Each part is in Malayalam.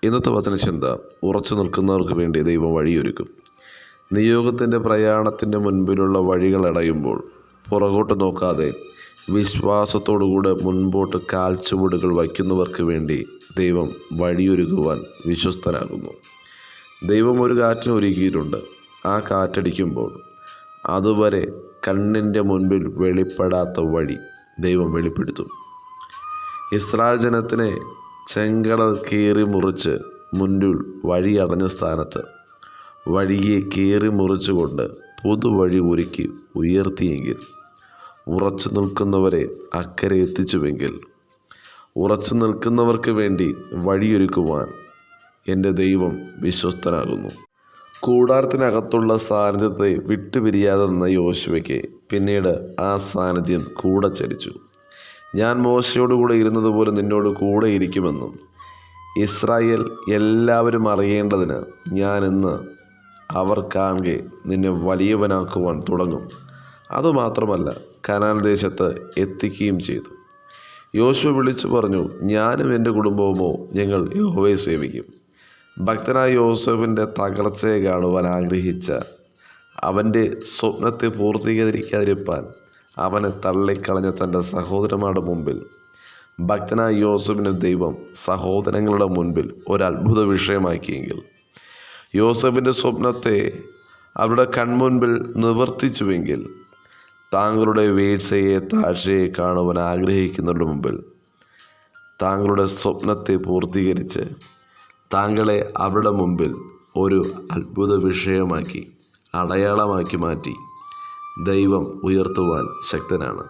ഇന്നത്തെ വചനചിന്ത, ഉറച്ചു നിൽക്കുന്നവർക്ക് വേണ്ടി ദൈവം വഴിയൊരുക്കും. നിയോഗത്തിൻ്റെ പ്രയാണത്തിൻ്റെ മുൻപിലുള്ള വഴികൾ അടയുമ്പോൾ പുറകോട്ട് നോക്കാതെ വിശ്വാസത്തോടുകൂടെ മുൻപോട്ട് കാൽച്ചുവടുകൾ വയ്ക്കുന്നവർക്ക് വേണ്ടി ദൈവം വഴിയൊരുക്കുവാൻ വിശ്വസ്തനാകുന്നു. ദൈവം ഒരു കാറ്റിന് ഒരുക്കിയിട്ടുണ്ട്. ആ കാറ്റടിക്കുമ്പോൾ അതുവരെ കണ്ണിൻ്റെ മുൻപിൽ വെളിപ്പെടാത്ത വഴി ദൈവം വെളിപ്പെടുത്തും. ഇസ്രായേൽ ജനത്തിനെ ചെങ്കടൽ കീറി മുറിച്ച് മുൻപിൽ വഴി അടഞ്ഞ സ്ഥാനത്ത് വഴിയെ കീറി മുറിച്ചുകൊണ്ട് പുതുവഴി ഒരുക്കി ഉയർത്തിയെങ്കിൽ, ഉറച്ചു നിൽക്കുന്നവരെ അക്കരെ എത്തിച്ചുവെങ്കിൽ, ഉറച്ചു നിൽക്കുന്നവർക്ക് വേണ്ടി വഴിയൊരുക്കുവാൻ എൻ്റെ ദൈവം വിശ്വസ്തനാകുന്നു. കൂടാരത്തിനകത്തുള്ള സാന്നിധ്യത്തെ വിട്ടുപിരിയാതെ നിന്ന യോശുവയ്ക്ക് പിന്നീട് ആ സാന്നിധ്യം കൂടെ ചലിച്ചു. ഞാൻ മോശയോടുകൂടെ ഇരുന്നതുപോലെ നിന്നോട് കൂടെ ഇരിക്കുമെന്നും ഇസ്രായേൽ എല്ലാവരും അറിയേണ്ടതിന് ഞാൻ ഇന്ന് അവർ കാണെ നിന്നെ വലിയവനാക്കുവാൻ തുടങ്ങും. അതുമാത്രമല്ല, കനാൻ ദേശത്ത് എത്തിക്കുകയും ചെയ്തു. യോശുവ വിളിച്ചു പറഞ്ഞു, ഞാനും എൻ്റെ കുടുംബവുമോ ഞങ്ങൾ യഹോവയെ സേവിക്കും. ഭക്തനായ യോസേഫിൻ്റെ തകർച്ചയെ കാണുവാൻ ആഗ്രഹിച്ച അവൻ്റെ സ്വപ്നത്തെ പൂർത്തീകരിക്കാതിരിക്കാൻ അവനെ തള്ളിക്കളഞ്ഞ തൻ്റെ സഹോദരന്മാരുടെ മുമ്പിൽ ഭക്തനായ യോസേഫിനെ ദൈവം സഹോദരങ്ങളുടെ മുൻപിൽ ഒരത്ഭുത വിഷയമാക്കിയെങ്കിൽ, യോസേഫിൻ്റെ സ്വപ്നത്തെ അവരുടെ കൺമുൻപിൽ നിവർത്തിച്ചുവെങ്കിൽ, താങ്കളുടെ വീഴ്ചയെ താഴ്ചയെ കാണുവാൻ ആഗ്രഹിക്കുന്നവരുടെ മുമ്പിൽ താങ്കളുടെ സ്വപ്നത്തെ പൂർത്തീകരിച്ച് താങ്കളെ അവരുടെ മുമ്പിൽ ഒരു അത്ഭുത വിഷയമാക്കി അടയാളമാക്കി മാറ്റി ദൈവം ഉയർത്തുവാൻ ശക്തനാണ്.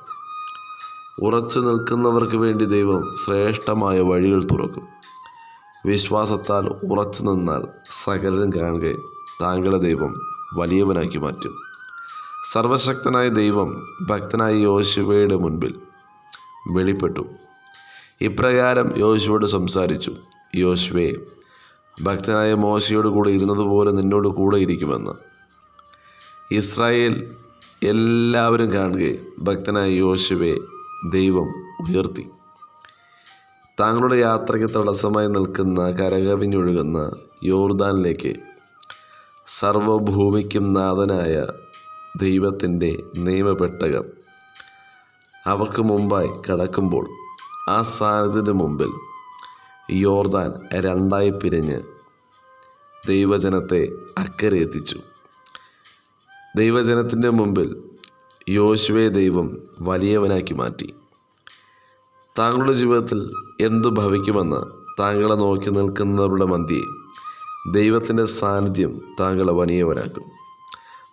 ഉറച്ചു നിൽക്കുന്നവർക്ക് വേണ്ടി ദൈവം ശ്രേഷ്ഠമായ വഴികൾ തുറക്കും. വിശ്വാസത്താൽ ഉറച്ചു നിന്നാൽ സകലരും കാണുക താങ്കളെ ദൈവം വലിയവനാക്കി മാറ്റും. സർവശക്തനായ ദൈവം ഭക്തനായ യോശുവയുടെ മുൻപിൽ വെളിപ്പെട്ടു. ഇപ്രകാരം യോശുവയോട് സംസാരിച്ചു, യോശുവേ, ഭക്തനായ മോശയോട് കൂടെ ഇരുന്നതുപോലെ നിന്നോട് കൂടെ ഇരിക്കുമെന്ന്. ഇസ്രായേൽ എല്ലാവരും കാണുകയും ഭക്തനായ യോശുവയെ ദൈവം ഉയർത്തി. താങ്കളുടെ യാത്രയ്ക്ക് തടസ്സമായി നിൽക്കുന്ന കരകവിഞ്ഞൊഴുകുന്ന യോർദാനിലേക്ക് സർവഭൂമിക്കും നാഥനായ ദൈവത്തിൻ്റെ നിയമപെട്ടകം അവർക്ക് മുമ്പായി കടക്കുമ്പോൾ ആ സാന്നിധ്യത്തിൻ്റെ മുമ്പിൽ യോർദാൻ രണ്ടായി പിരിഞ്ഞ് ദൈവജനത്തെ അക്കരെ എത്തിച്ചു. ദൈവജനത്തിൻ്റെ മുമ്പിൽ യോശുവയെ ദൈവം വലിയവനാക്കി മാറ്റി. താങ്കളുടെ ജീവിതത്തിൽ എന്തു ഭവിക്കുമെന്ന് താങ്കളെ നോക്കി നിൽക്കുന്നവരുടെ മധ്യേ ദൈവത്തിൻ്റെ സാന്നിധ്യം താങ്കളെ വലിയവനാക്കും.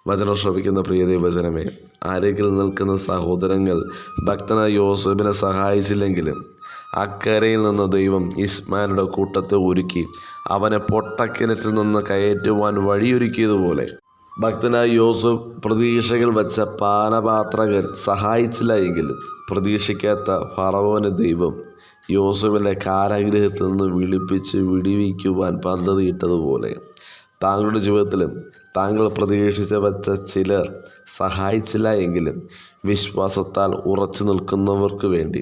വചനം ശ്രവിക്കുന്ന പ്രിയ ദൈവജനമേ, അരികിൽ നിൽക്കുന്ന സഹോദരങ്ങൾ ഭക്തനായ യോസേഫിനെ സഹായിച്ചില്ലെങ്കിലും അക്കരയിൽ നിന്ന് ദൈവം ഇശ്മായേലിന്റെ കൂട്ടത്തെ ഒരുക്കി അവനെ പൊട്ടക്കിണറ്റിൽ നിന്ന് കയറ്റുവാൻ വഴിയൊരുക്കിയതുപോലെ ഭക്തനായ യോസേഫ് പ്രതീക്ഷകൾ വെച്ച പാനപാത്രകൻ സഹായിച്ചില്ല എങ്കിലും പ്രതീക്ഷിക്കാത്ത ഫറവോനെ ദൈവം യോസേഫിനെ കാരാഗൃഹത്തിൽ നിന്ന് വിളിപ്പിച്ച് വിടുവിക്കുവാൻ പദ്ധതിയിട്ടതുപോലെ താങ്കളുടെ ജീവിതത്തിലും താങ്കൾ പ്രതീക്ഷിച്ച് വെച്ച ചിലർ സഹായിച്ചില്ല എങ്കിലും വിശ്വാസത്താൽ ഉറച്ചു നിൽക്കുന്നവർക്ക് വേണ്ടി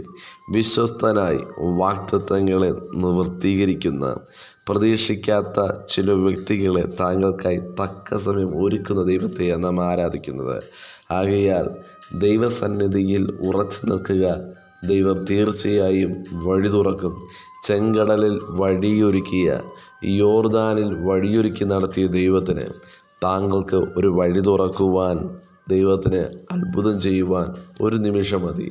വിശ്വസ്തനായി വാഗ്ദത്തങ്ങളെ നിവർത്തീകരിക്കുന്ന പ്രതീക്ഷിക്കാത്ത ചില വ്യക്തികളെ താങ്കൾക്കായി തക്ക സമയം ഒരുക്കുന്ന ദൈവത്തെയാണ് നാം ആരാധിക്കുന്നത്. ആകയാൽ ദൈവസന്നിധിയിൽ ഉറച്ചു നിൽക്കുക. ദൈവം തീർച്ചയായും വഴി തുറക്കും. ചെങ്കടലിൽ വഴിയൊരുക്കിയ, യോർദാനിൽ വഴിയൊരുക്കി നടത്തിയ ദൈവത്തിന് താങ്കൾക്ക് ഒരു വഴി തുറക്കുവാൻ, ദൈവത്തിന് അത്ഭുതം ചെയ്യുവാൻ ഒരു നിമിഷം മതി.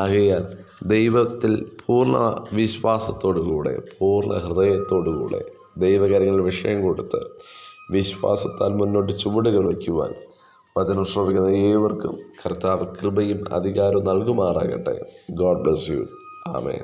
ആകയാൽ ദൈവത്തിൽ പൂർണ്ണ വിശ്വാസത്തോടുകൂടെ, പൂർണ്ണ ഹൃദയത്തോടുകൂടെ ദൈവകാര്യങ്ങളിൽ വിഷയം കൊടുത്ത് വിശ്വാസത്താൽ മുന്നോട്ട് ചുവടുകൾ വയ്ക്കുവാൻ വചനം ശ്രവിക്കുന്ന ഏവർക്കും കർത്താവ് കൃപയും അധികാരവും നൽകുമാറാകട്ടെ. God bless you. ആമേൻ.